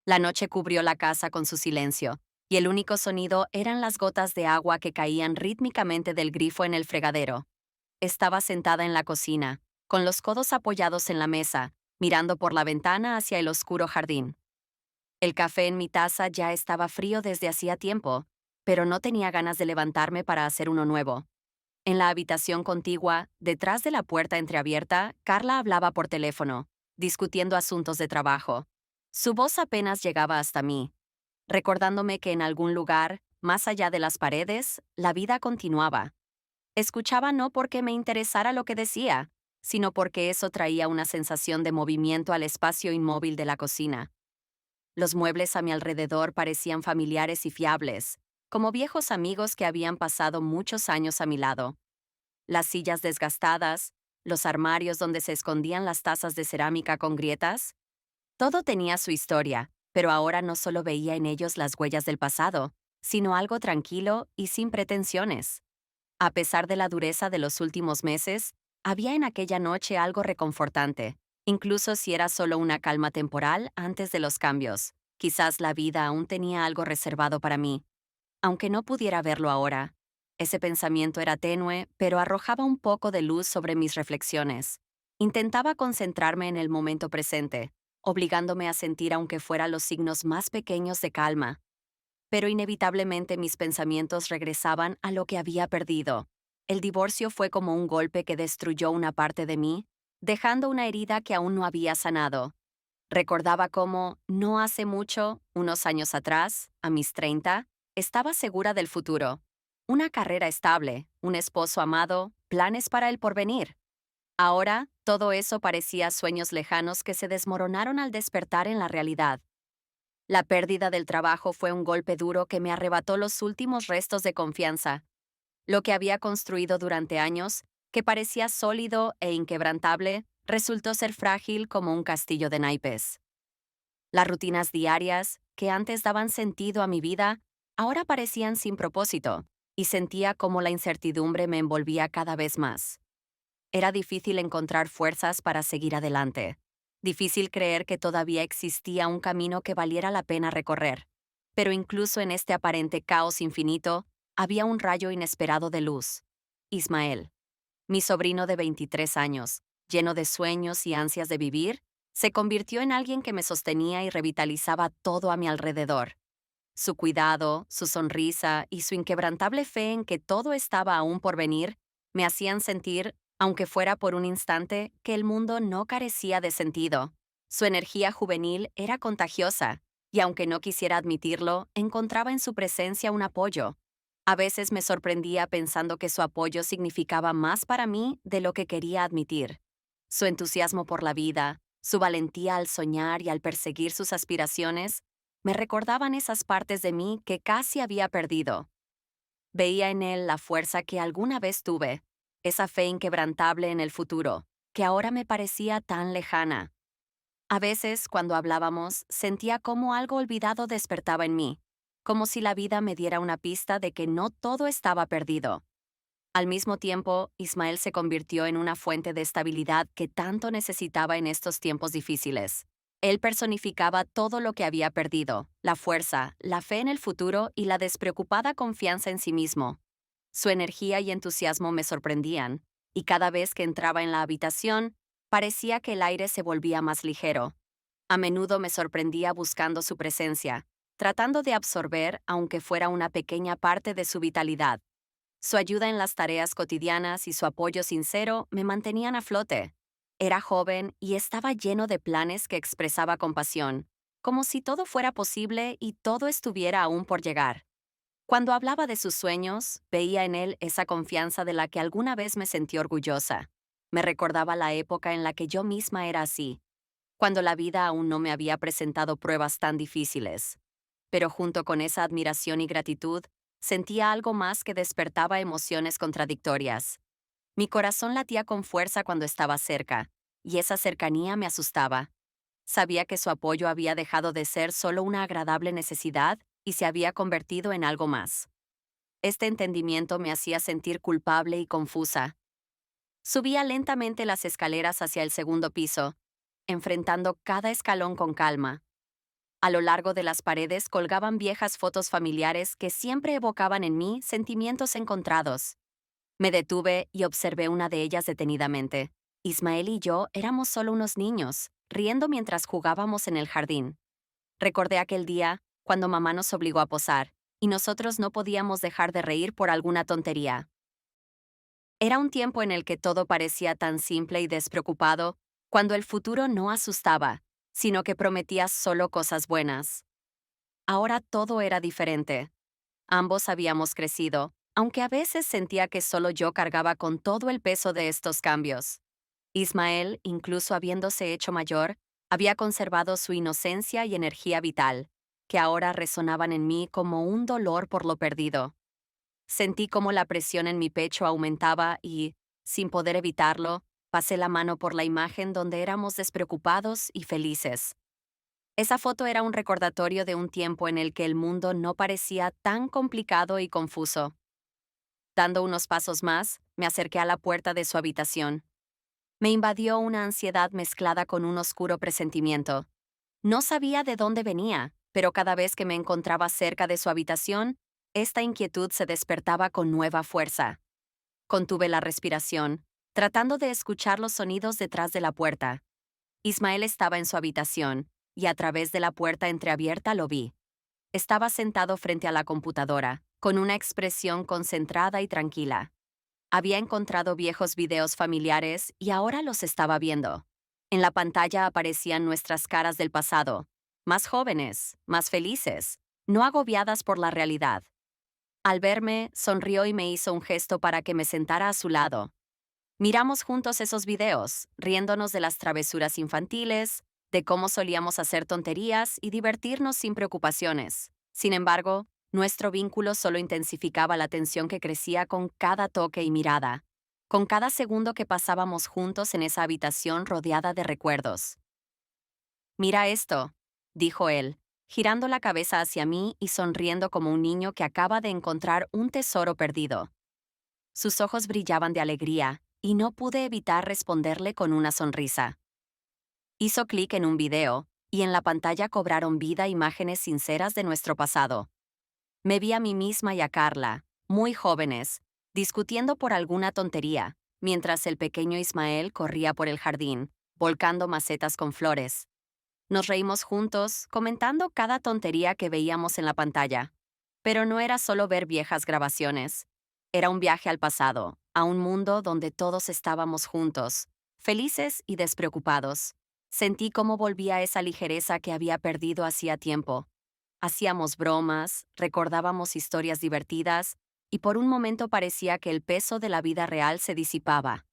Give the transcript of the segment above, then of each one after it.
La noche cubrió la casa con su silencio, y el único sonido eran las gotas de agua que caían rítmicamente del grifo en el fregadero. Estaba sentada en la cocina, con los codos apoyados en la mesa, mirando por la ventana hacia el oscuro jardín. El café en mi taza ya estaba frío desde hacía tiempo, pero no tenía ganas de levantarme para hacer uno nuevo. En la habitación contigua, detrás de la puerta entreabierta, Carla hablaba por teléfono, discutiendo asuntos de trabajo. Su voz apenas llegaba hasta mí, recordándome que en algún lugar, más allá de las paredes, la vida continuaba. Escuchaba no porque me interesara lo que decía, sino porque eso traía una sensación de movimiento al espacio inmóvil de la cocina. Los muebles a mi alrededor parecían familiares y fiables, como viejos amigos que habían pasado muchos años a mi lado. Las sillas desgastadas, los armarios donde se escondían las tazas de cerámica con grietas, todo tenía su historia, pero ahora no solo veía en ellos las huellas del pasado, sino algo tranquilo y sin pretensiones. A pesar de la dureza de los últimos meses, había en aquella noche algo reconfortante, incluso si era solo una calma temporal antes de los cambios. Quizás la vida aún tenía algo reservado para mí, aunque no pudiera verlo ahora. Ese pensamiento era tenue, pero arrojaba un poco de luz sobre mis reflexiones. Intentaba concentrarme en el momento presente, obligándome a sentir aunque fuera los signos más pequeños de calma, pero inevitablemente mis pensamientos regresaban a lo que había perdido. El divorcio fue como un golpe que destruyó una parte de mí, dejando una herida que aún no había sanado. Recordaba cómo, no hace mucho, unos años atrás, a mis 30, estaba segura del futuro. Una carrera estable, un esposo amado, planes para el porvenir. Ahora, todo eso parecía sueños lejanos que se desmoronaron al despertar en la realidad. La pérdida del trabajo fue un golpe duro que me arrebató los últimos restos de confianza. Lo que había construido durante años, que parecía sólido e inquebrantable, resultó ser frágil como un castillo de naipes. Las rutinas diarias, que antes daban sentido a mi vida, ahora parecían sin propósito, y sentía como la incertidumbre me envolvía cada vez más. Era difícil encontrar fuerzas para seguir adelante. Difícil creer que todavía existía un camino que valiera la pena recorrer. Pero incluso en este aparente caos infinito, había un rayo inesperado de luz. Ismael, mi sobrino de 23 años, lleno de sueños y ansias de vivir, se convirtió en alguien que me sostenía y revitalizaba todo a mi alrededor. Su cuidado, su sonrisa y su inquebrantable fe en que todo estaba aún por venir me hacían sentir, aunque fuera por un instante, que el mundo no carecía de sentido. Su energía juvenil era contagiosa, y aunque no quisiera admitirlo, encontraba en su presencia un apoyo. A veces me sorprendía pensando que su apoyo significaba más para mí de lo que quería admitir. Su entusiasmo por la vida, su valentía al soñar y al perseguir sus aspiraciones, me recordaban esas partes de mí que casi había perdido. Veía en él la fuerza que alguna vez tuve, esa fe inquebrantable en el futuro, que ahora me parecía tan lejana. A veces, cuando hablábamos, sentía como algo olvidado despertaba en mí, como si la vida me diera una pista de que no todo estaba perdido. Al mismo tiempo, Ismael se convirtió en una fuente de estabilidad que tanto necesitaba en estos tiempos difíciles. Él personificaba todo lo que había perdido, la fuerza, la fe en el futuro y la despreocupada confianza en sí mismo. Su energía y entusiasmo me sorprendían, y cada vez que entraba en la habitación, parecía que el aire se volvía más ligero. A menudo me sorprendía buscando su presencia, tratando de absorber, aunque fuera una pequeña parte de su vitalidad. Su ayuda en las tareas cotidianas y su apoyo sincero me mantenían a flote. Era joven y estaba lleno de planes que expresaba con pasión, como si todo fuera posible y todo estuviera aún por llegar. Cuando hablaba de sus sueños, veía en él esa confianza de la que alguna vez me sentí orgullosa. Me recordaba la época en la que yo misma era así, cuando la vida aún no me había presentado pruebas tan difíciles. Pero junto con esa admiración y gratitud, sentía algo más que despertaba emociones contradictorias. Mi corazón latía con fuerza cuando estaba cerca, y esa cercanía me asustaba. Sabía que su apoyo había dejado de ser solo una agradable necesidad y se había convertido en algo más. Este entendimiento me hacía sentir culpable y confusa. Subía lentamente las escaleras hacia el segundo piso, enfrentando cada escalón con calma. A lo largo de las paredes colgaban viejas fotos familiares que siempre evocaban en mí sentimientos encontrados. Me detuve y observé una de ellas detenidamente. Ismael y yo éramos solo unos niños, riendo mientras jugábamos en el jardín. Recordé aquel día, cuando mamá nos obligó a posar, y nosotros no podíamos dejar de reír por alguna tontería. Era un tiempo en el que todo parecía tan simple y despreocupado, cuando el futuro no asustaba, sino que prometía solo cosas buenas. Ahora todo era diferente. Ambos habíamos crecido, aunque a veces sentía que solo yo cargaba con todo el peso de estos cambios. Ismael, incluso habiéndose hecho mayor, había conservado su inocencia y energía vital, que ahora resonaban en mí como un dolor por lo perdido. Sentí como la presión en mi pecho aumentaba y, sin poder evitarlo, pasé la mano por la imagen donde éramos despreocupados y felices. Esa foto era un recordatorio de un tiempo en el que el mundo no parecía tan complicado y confuso. Dando unos pasos más, me acerqué a la puerta de su habitación. Me invadió una ansiedad mezclada con un oscuro presentimiento. No sabía de dónde venía, pero cada vez que me encontraba cerca de su habitación, esta inquietud se despertaba con nueva fuerza. Contuve la respiración, tratando de escuchar los sonidos detrás de la puerta. Ismael estaba en su habitación, y a través de la puerta entreabierta lo vi. Estaba sentado frente a la computadora, con una expresión concentrada y tranquila. Había encontrado viejos videos familiares y ahora los estaba viendo. En la pantalla aparecían nuestras caras del pasado, más jóvenes, más felices, no agobiadas por la realidad. Al verme, sonrió y me hizo un gesto para que me sentara a su lado. Miramos juntos esos videos, riéndonos de las travesuras infantiles, de cómo solíamos hacer tonterías y divertirnos sin preocupaciones. Sin embargo, nuestro vínculo solo intensificaba la tensión que crecía con cada toque y mirada, con cada segundo que pasábamos juntos en esa habitación rodeada de recuerdos. «Mira esto», dijo él, girando la cabeza hacia mí y sonriendo como un niño que acaba de encontrar un tesoro perdido. Sus ojos brillaban de alegría, y no pude evitar responderle con una sonrisa. Hizo clic en un video, y en la pantalla cobraron vida imágenes sinceras de nuestro pasado. Me vi a mí misma y a Carla, muy jóvenes, discutiendo por alguna tontería, mientras el pequeño Ismael corría por el jardín, volcando macetas con flores. Nos reímos juntos, comentando cada tontería que veíamos en la pantalla. Pero no era solo ver viejas grabaciones. Era un viaje al pasado, a un mundo donde todos estábamos juntos, felices y despreocupados. Sentí cómo volvía esa ligereza que había perdido hacía tiempo. Hacíamos bromas, recordábamos historias divertidas, y por un momento parecía que el peso de la vida real se disipaba.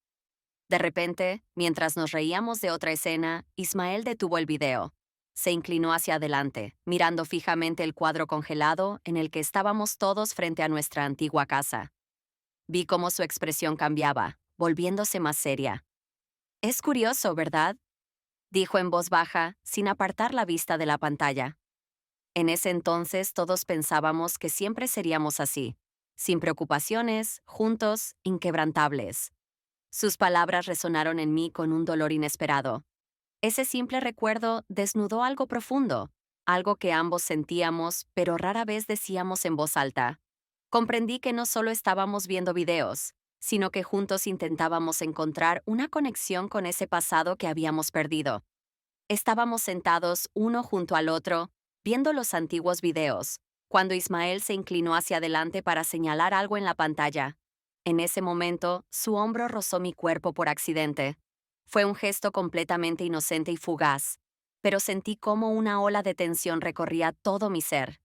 De repente, mientras nos reíamos de otra escena, Ismael detuvo el video. Se inclinó hacia adelante, mirando fijamente el cuadro congelado en el que estábamos todos frente a nuestra antigua casa. Vi cómo su expresión cambiaba, volviéndose más seria. «Es curioso, ¿verdad?», dijo en voz baja, sin apartar la vista de la pantalla. En ese entonces todos pensábamos que siempre seríamos así, sin preocupaciones, juntos, inquebrantables. Sus palabras resonaron en mí con un dolor inesperado. Ese simple recuerdo desnudó algo profundo, algo que ambos sentíamos, pero rara vez decíamos en voz alta. Comprendí que no solo estábamos viendo videos, sino que juntos intentábamos encontrar una conexión con ese pasado que habíamos perdido. Estábamos sentados uno junto al otro, viendo los antiguos videos, cuando Ismael se inclinó hacia adelante para señalar algo en la pantalla. En ese momento, su hombro rozó mi cuerpo por accidente. Fue un gesto completamente inocente y fugaz, pero sentí cómo una ola de tensión recorría todo mi ser.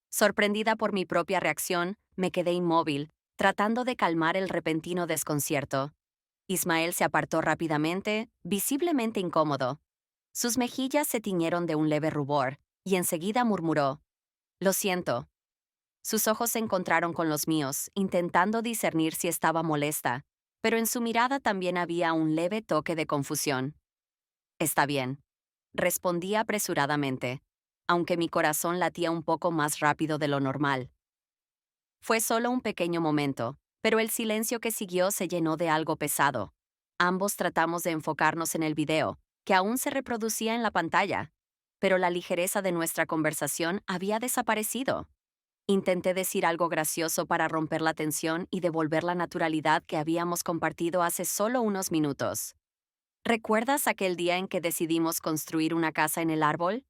Sorprendida por mi propia reacción, me quedé inmóvil, tratando de calmar el repentino desconcierto. Ismael se apartó rápidamente, visiblemente incómodo. Sus mejillas se tiñeron de un leve rubor, y enseguida murmuró: «Lo siento». Sus ojos se encontraron con los míos, intentando discernir si estaba molesta, pero en su mirada también había un leve toque de confusión. «Está bien», respondí apresuradamente, aunque mi corazón latía un poco más rápido de lo normal. Fue solo un pequeño momento, pero el silencio que siguió se llenó de algo pesado. Ambos tratamos de enfocarnos en el video, que aún se reproducía en la pantalla. pero la ligereza de nuestra conversación había desaparecido. Intenté decir algo gracioso para romper la tensión y devolver la naturalidad que habíamos compartido hace solo unos minutos. ¿Recuerdas aquel día en que decidimos construir una casa en el árbol?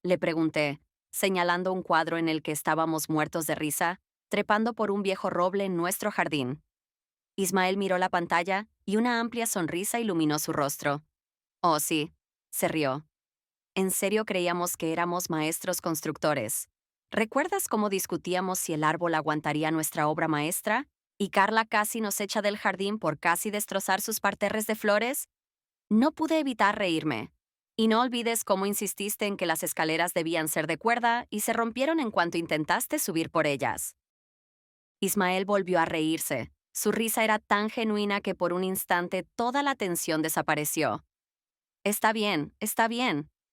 Le pregunté, señalando un cuadro en el que estábamos muertos de risa, trepando por un viejo roble en nuestro jardín. Ismael miró la pantalla y una amplia sonrisa iluminó su rostro. Oh, sí, se rió. En serio creíamos que éramos maestros constructores. ¿Recuerdas cómo discutíamos si el árbol aguantaría nuestra obra maestra? ¿Y Carla casi nos echa del jardín por casi destrozar sus parterres de flores? No pude evitar reírme. Y no olvides cómo insististe en que las escaleras debían ser de cuerda y se rompieron en cuanto intentaste subir por ellas. Ismael volvió a reírse. Su risa era tan genuina que por un instante toda la tensión desapareció. Está bien,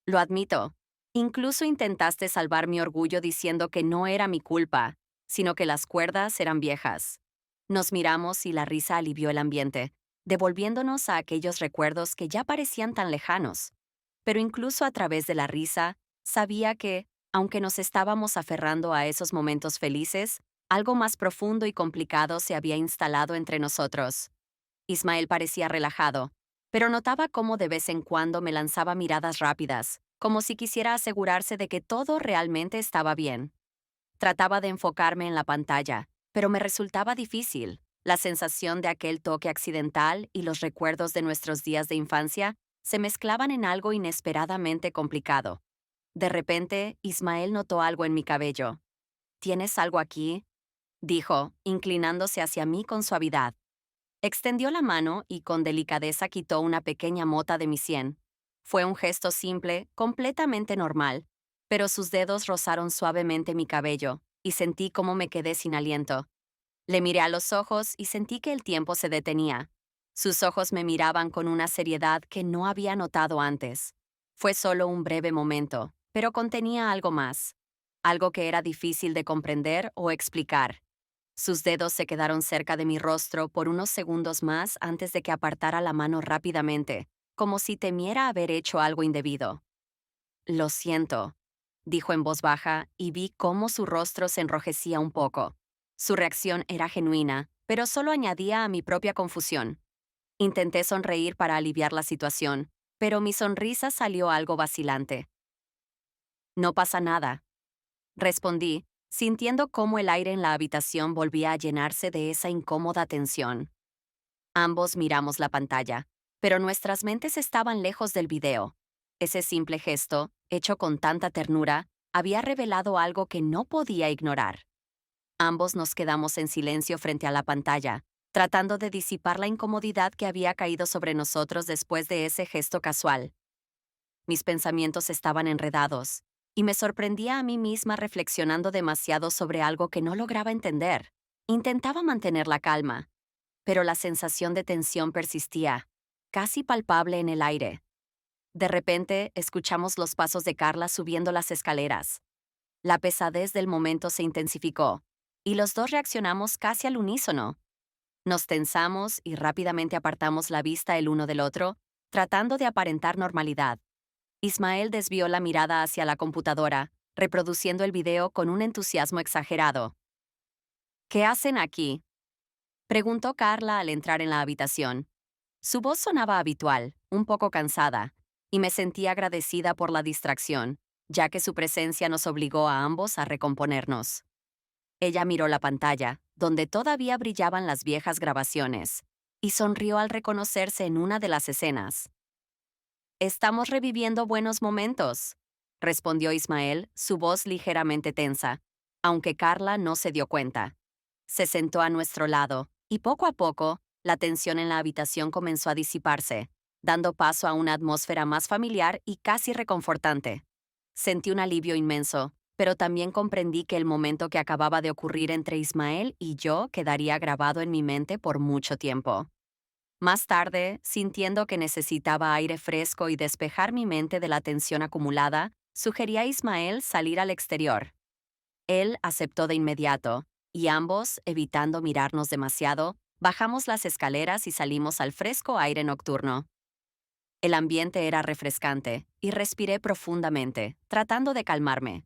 lo admito. Incluso intentaste salvar mi orgullo diciendo que no era mi culpa, sino que las cuerdas eran viejas. Nos miramos y la risa alivió el ambiente, devolviéndonos a aquellos recuerdos que ya parecían tan lejanos. Pero incluso a través de la risa, sabía que, aunque nos estábamos aferrando a esos momentos felices, algo más profundo y complicado se había instalado entre nosotros. Ismael parecía relajado, pero notaba cómo de vez en cuando me lanzaba miradas rápidas, como si quisiera asegurarse de que todo realmente estaba bien. Trataba de enfocarme en la pantalla, pero me resultaba difícil. La sensación de aquel toque accidental y los recuerdos de nuestros días de infancia se mezclaban en algo inesperadamente complicado. De repente, Ismael notó algo en mi cabello. ¿Tienes algo aquí?, dijo, inclinándose hacia mí con suavidad. Extendió la mano y con delicadeza quitó una pequeña mota de mi sien. Fue un gesto simple, completamente normal, pero sus dedos rozaron suavemente mi cabello, y sentí cómo me quedé sin aliento. Le miré a los ojos y sentí que el tiempo se detenía. Sus ojos me miraban con una seriedad que no había notado antes. Fue solo un breve momento, pero contenía algo más, algo que era difícil de comprender o explicar. Sus dedos se quedaron cerca de mi rostro por unos segundos más antes de que apartara la mano rápidamente, como si temiera haber hecho algo indebido. Lo siento, dijo en voz baja y vi cómo su rostro se enrojecía un poco. Su reacción era genuina, pero solo añadía a mi propia confusión. Intenté sonreír para aliviar la situación, pero mi sonrisa salió algo vacilante. No pasa nada, respondí, sintiendo cómo el aire en la habitación volvía a llenarse de esa incómoda tensión. Ambos miramos la pantalla, pero nuestras mentes estaban lejos del video. Ese simple gesto, hecho con tanta ternura, había revelado algo que no podía ignorar. Ambos nos quedamos en silencio frente a la pantalla, tratando de disipar la incomodidad que había caído sobre nosotros después de ese gesto casual. Mis pensamientos estaban enredados, y me sorprendía a mí misma reflexionando demasiado sobre algo que no lograba entender. Intentaba mantener la calma, pero la sensación de tensión persistía, casi palpable en el aire. De repente, escuchamos los pasos de Carla subiendo las escaleras. La pesadez del momento se intensificó, y los dos reaccionamos casi al unísono. Nos tensamos y rápidamente apartamos la vista el uno del otro, tratando de aparentar normalidad. Ismael desvió la mirada hacia la computadora, reproduciendo el video con un entusiasmo exagerado. ¿Qué hacen aquí?, preguntó Carla al entrar en la habitación. Su voz sonaba habitual, un poco cansada, y me sentí agradecida por la distracción, ya que su presencia nos obligó a ambos a recomponernos. Ella miró la pantalla, donde todavía brillaban las viejas grabaciones, y sonrió al reconocerse en una de las escenas. Estamos reviviendo buenos momentos, respondió Ismael, su voz ligeramente tensa, aunque Carla no se dio cuenta. Se sentó a nuestro lado, y poco a poco, la tensión en la habitación comenzó a disiparse, dando paso a una atmósfera más familiar y casi reconfortante. Sentí un alivio inmenso, pero también comprendí que el momento que acababa de ocurrir entre Ismael y yo quedaría grabado en mi mente por mucho tiempo. Más tarde, sintiendo que necesitaba aire fresco y despejar mi mente de la tensión acumulada, sugerí a Ismael salir al exterior. Él aceptó de inmediato, y ambos, evitando mirarnos demasiado, bajamos las escaleras y salimos al fresco aire nocturno. El ambiente era refrescante, y respiré profundamente, tratando de calmarme.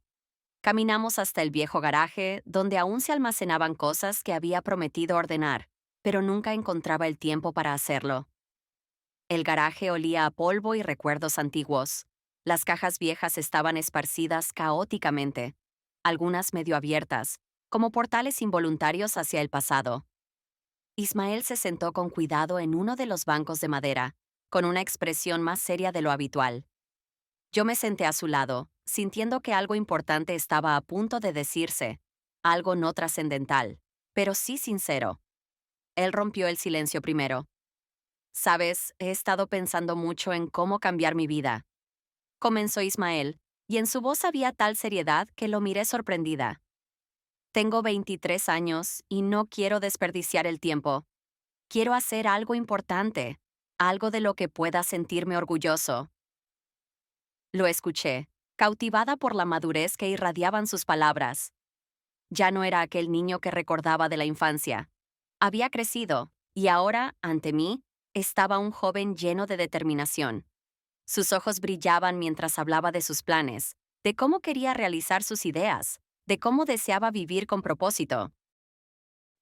Caminamos hasta el viejo garaje, donde aún se almacenaban cosas que había prometido ordenar, pero nunca encontraba el tiempo para hacerlo. El garaje olía a polvo y recuerdos antiguos. Las cajas viejas estaban esparcidas caóticamente, algunas medio abiertas, como portales involuntarios hacia el pasado. Ismael se sentó con cuidado en uno de los bancos de madera, con una expresión más seria de lo habitual. Yo me senté a su lado, sintiendo que algo importante estaba a punto de decirse, algo no trascendental, pero sí sincero. Él rompió el silencio primero. Sabes, he estado pensando mucho en cómo cambiar mi vida. Comenzó Ismael, y en su voz había tal seriedad que lo miré sorprendida. Tengo 23 años y no quiero desperdiciar el tiempo. Quiero hacer algo importante, algo de lo que pueda sentirme orgulloso. Lo escuché, cautivada por la madurez que irradiaban sus palabras. Ya no era aquel niño que recordaba de la infancia. Había crecido, y ahora, ante mí, estaba un joven lleno de determinación. Sus ojos brillaban mientras hablaba de sus planes, de cómo quería realizar sus ideas, de cómo deseaba vivir con propósito.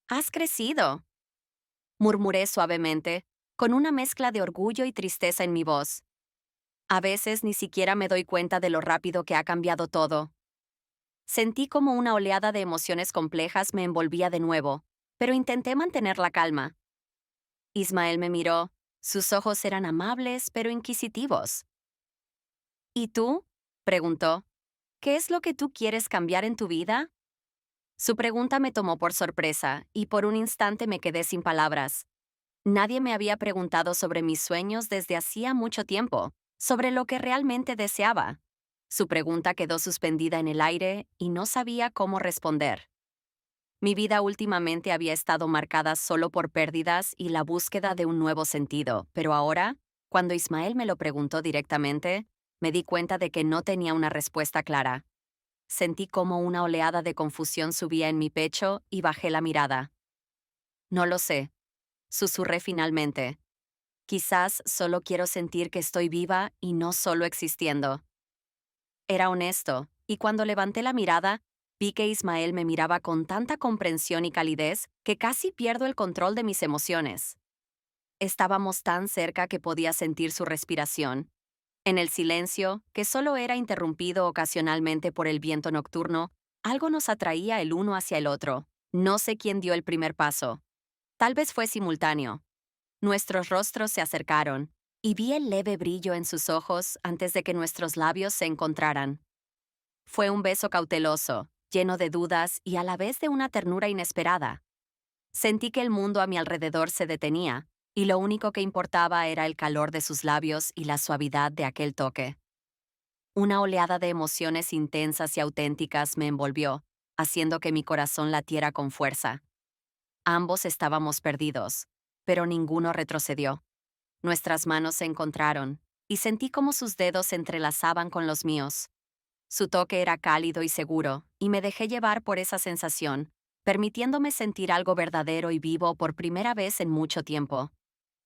«Has crecido», murmuré suavemente, con una mezcla de orgullo y tristeza en mi voz. A veces ni siquiera me doy cuenta de lo rápido que ha cambiado todo. Sentí como una oleada de emociones complejas me envolvía de nuevo, pero intenté mantener la calma. Ismael me miró, sus ojos eran amables pero inquisitivos. ¿Y tú?, preguntó. ¿Qué es lo que tú quieres cambiar en tu vida? Su pregunta me tomó por sorpresa, y por un instante me quedé sin palabras. Nadie me había preguntado sobre mis sueños desde hacía mucho tiempo, sobre lo que realmente deseaba. Su pregunta quedó suspendida en el aire y no sabía cómo responder. Mi vida últimamente había estado marcada solo por pérdidas y la búsqueda de un nuevo sentido, pero ahora, cuando Ismael me lo preguntó directamente, me di cuenta de que no tenía una respuesta clara. Sentí como una oleada de confusión subía en mi pecho y bajé la mirada. No lo sé, susurré finalmente. Quizás solo quiero sentir que estoy viva y no solo existiendo. Era honesto, y cuando levanté la mirada, vi que Ismael me miraba con tanta comprensión y calidez que casi pierdo el control de mis emociones. Estábamos tan cerca que podía sentir su respiración. En el silencio, que solo era interrumpido ocasionalmente por el viento nocturno, algo nos atraía el uno hacia el otro. No sé quién dio el primer paso. Tal vez fue simultáneo. Nuestros rostros se acercaron, y vi el leve brillo en sus ojos antes de que nuestros labios se encontraran. Fue un beso cauteloso, lleno de dudas y a la vez de una ternura inesperada. Sentí que el mundo a mi alrededor se detenía, y lo único que importaba era el calor de sus labios y la suavidad de aquel toque. Una oleada de emociones intensas y auténticas me envolvió, haciendo que mi corazón latiera con fuerza. Ambos estábamos perdidos, pero ninguno retrocedió. Nuestras manos se encontraron, y sentí cómo sus dedos se entrelazaban con los míos. Su toque era cálido y seguro, y me dejé llevar por esa sensación, permitiéndome sentir algo verdadero y vivo por primera vez en mucho tiempo.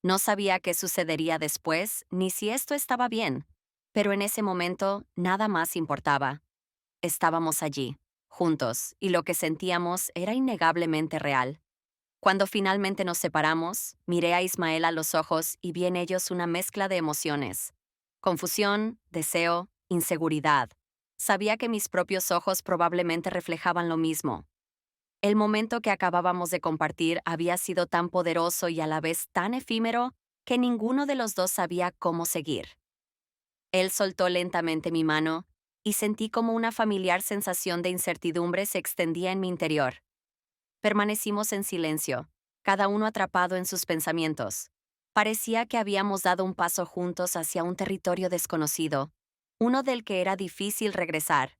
No sabía qué sucedería después, ni si esto estaba bien, pero en ese momento nada más importaba. Estábamos allí, juntos, y lo que sentíamos era innegablemente real. Cuando finalmente nos separamos, miré a Ismael a los ojos y vi en ellos una mezcla de emociones. Confusión, deseo, inseguridad. Sabía que mis propios ojos probablemente reflejaban lo mismo. El momento que acabábamos de compartir había sido tan poderoso y a la vez tan efímero que ninguno de los dos sabía cómo seguir. Él soltó lentamente mi mano y sentí como una familiar sensación de incertidumbre se extendía en mi interior. Permanecimos en silencio, cada uno atrapado en sus pensamientos. Parecía que habíamos dado un paso juntos hacia un territorio desconocido, uno del que era difícil regresar.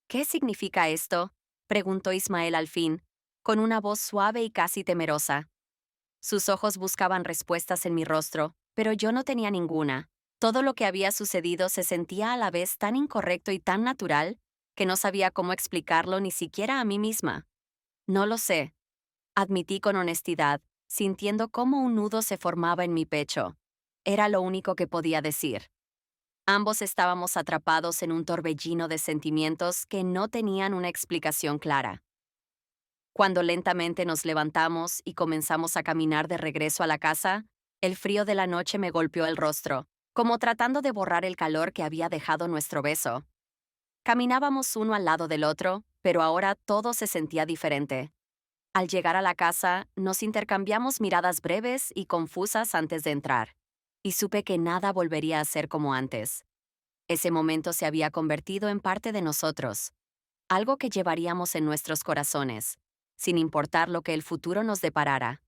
«¿Qué significa esto?», preguntó Ismael al fin, con una voz suave y casi temerosa. Sus ojos buscaban respuestas en mi rostro, pero yo no tenía ninguna. Todo lo que había sucedido se sentía a la vez tan incorrecto y tan natural que no sabía cómo explicarlo ni siquiera a mí misma. «No lo sé», admití con honestidad, sintiendo cómo un nudo se formaba en mi pecho. Era lo único que podía decir. Ambos estábamos atrapados en un torbellino de sentimientos que no tenían una explicación clara. Cuando lentamente nos levantamos y comenzamos a caminar de regreso a la casa, el frío de la noche me golpeó el rostro, como tratando de borrar el calor que había dejado nuestro beso. Caminábamos uno al lado del otro, pero ahora todo se sentía diferente. Al llegar a la casa, nos intercambiamos miradas breves y confusas antes de entrar, y supe que nada volvería a ser como antes. Ese momento se había convertido en parte de nosotros, algo que llevaríamos en nuestros corazones, sin importar lo que el futuro nos deparara.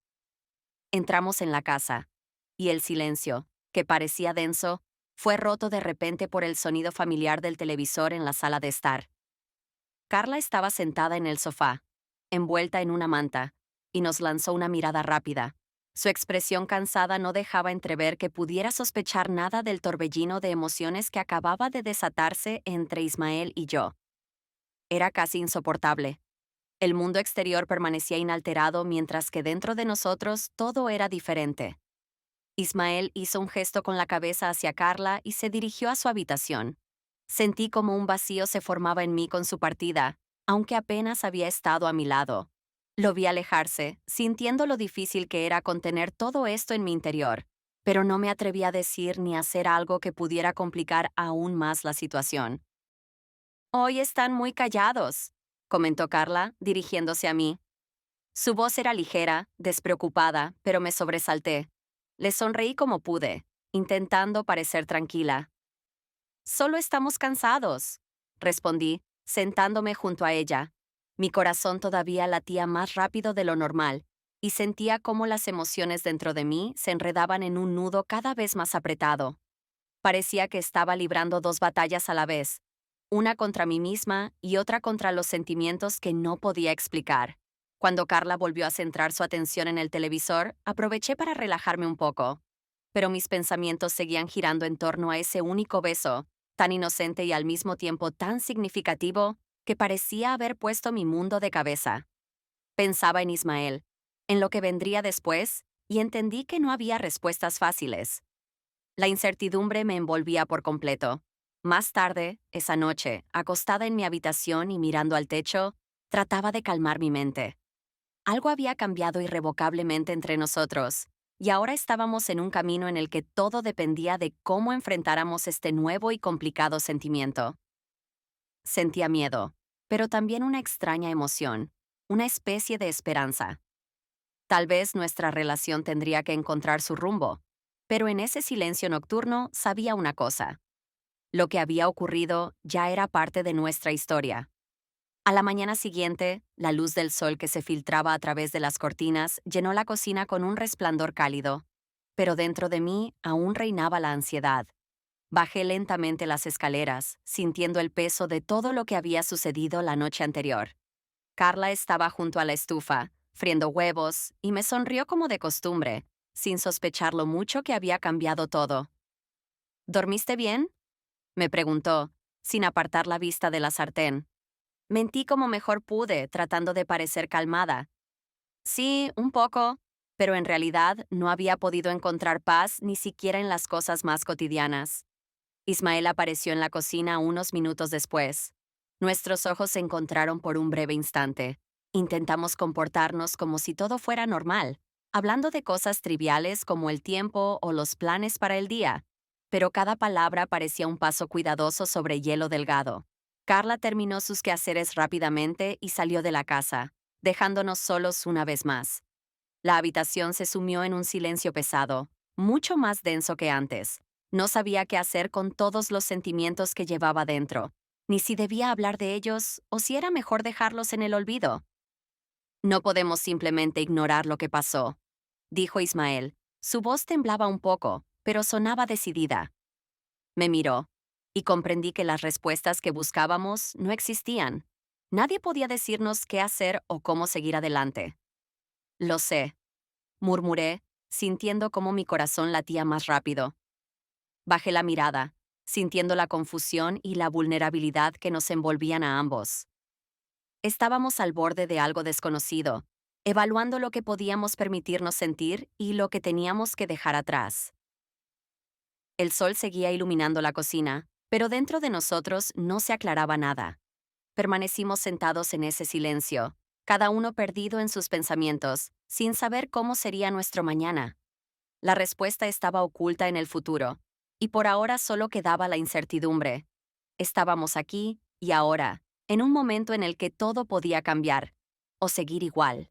Entramos en la casa, y el silencio, que parecía denso, fue roto de repente por el sonido familiar del televisor en la sala de estar. Carla estaba sentada en el sofá, envuelta en una manta, y nos lanzó una mirada rápida. Su expresión cansada no dejaba entrever que pudiera sospechar nada del torbellino de emociones que acababa de desatarse entre Ismael y yo. Era casi insoportable. El mundo exterior permanecía inalterado mientras que dentro de nosotros todo era diferente. Ismael hizo un gesto con la cabeza hacia Carla y se dirigió a su habitación. Sentí como un vacío se formaba en mí con su partida, aunque apenas había estado a mi lado. Lo vi alejarse, sintiendo lo difícil que era contener todo esto en mi interior, pero no me atreví a decir ni a hacer algo que pudiera complicar aún más la situación. Hoy están muy callados, comentó Carla, dirigiéndose a mí. Su voz era ligera, despreocupada, pero me sobresalté. Le sonreí como pude, intentando parecer tranquila. Solo estamos cansados, respondí, sentándome junto a ella. Mi corazón todavía latía más rápido de lo normal, y sentía cómo las emociones dentro de mí se enredaban en un nudo cada vez más apretado. Parecía que estaba librando dos batallas a la vez, una contra mí misma y otra contra los sentimientos que no podía explicar. Cuando Carla volvió a centrar su atención en el televisor, aproveché para relajarme un poco. Pero mis pensamientos seguían girando en torno a ese único beso, tan inocente y al mismo tiempo tan significativo, que parecía haber puesto mi mundo de cabeza. Pensaba en Ismael, en lo que vendría después, y entendí que no había respuestas fáciles. La incertidumbre me envolvía por completo. Más tarde, esa noche, acostada en mi habitación y mirando al techo, trataba de calmar mi mente. Algo había cambiado irrevocablemente entre nosotros, y ahora estábamos en un camino en el que todo dependía de cómo enfrentáramos este nuevo y complicado sentimiento. Sentía miedo, pero también una extraña emoción, una especie de esperanza. Tal vez nuestra relación tendría que encontrar su rumbo, pero en ese silencio nocturno sabía una cosa. Lo que había ocurrido ya era parte de nuestra historia. A la mañana siguiente, la luz del sol que se filtraba a través de las cortinas llenó la cocina con un resplandor cálido, pero dentro de mí aún reinaba la ansiedad. Bajé lentamente las escaleras, sintiendo el peso de todo lo que había sucedido la noche anterior. Carla estaba junto a la estufa, friendo huevos, y me sonrió como de costumbre, sin sospechar lo mucho que había cambiado todo. ¿Dormiste bien?, me preguntó, sin apartar la vista de la sartén. Mentí como mejor pude, tratando de parecer calmada. Sí, un poco, pero en realidad no había podido encontrar paz ni siquiera en las cosas más cotidianas. Ismael apareció en la cocina unos minutos después. Nuestros ojos se encontraron por un breve instante. Intentamos comportarnos como si todo fuera normal, hablando de cosas triviales como el tiempo o los planes para el día, pero cada palabra parecía un paso cuidadoso sobre hielo delgado. Carla terminó sus quehaceres rápidamente y salió de la casa, dejándonos solos una vez más. La habitación se sumió en un silencio pesado, mucho más denso que antes. No sabía qué hacer con todos los sentimientos que llevaba dentro, ni si debía hablar de ellos o si era mejor dejarlos en el olvido. No podemos simplemente ignorar lo que pasó, dijo Ismael. Su voz temblaba un poco, pero sonaba decidida. Me miró, y comprendí que las respuestas que buscábamos no existían. Nadie podía decirnos qué hacer o cómo seguir adelante. Lo sé, murmuré, sintiendo cómo mi corazón latía más rápido. Bajé la mirada, sintiendo la confusión y la vulnerabilidad que nos envolvían a ambos. Estábamos al borde de algo desconocido, evaluando lo que podíamos permitirnos sentir y lo que teníamos que dejar atrás. El sol seguía iluminando la cocina, pero dentro de nosotros no se aclaraba nada. Permanecimos sentados en ese silencio, cada uno perdido en sus pensamientos, sin saber cómo sería nuestro mañana. La respuesta estaba oculta en el futuro, y por ahora solo quedaba la incertidumbre. Estábamos aquí y ahora, en un momento en el que todo podía cambiar, o seguir igual.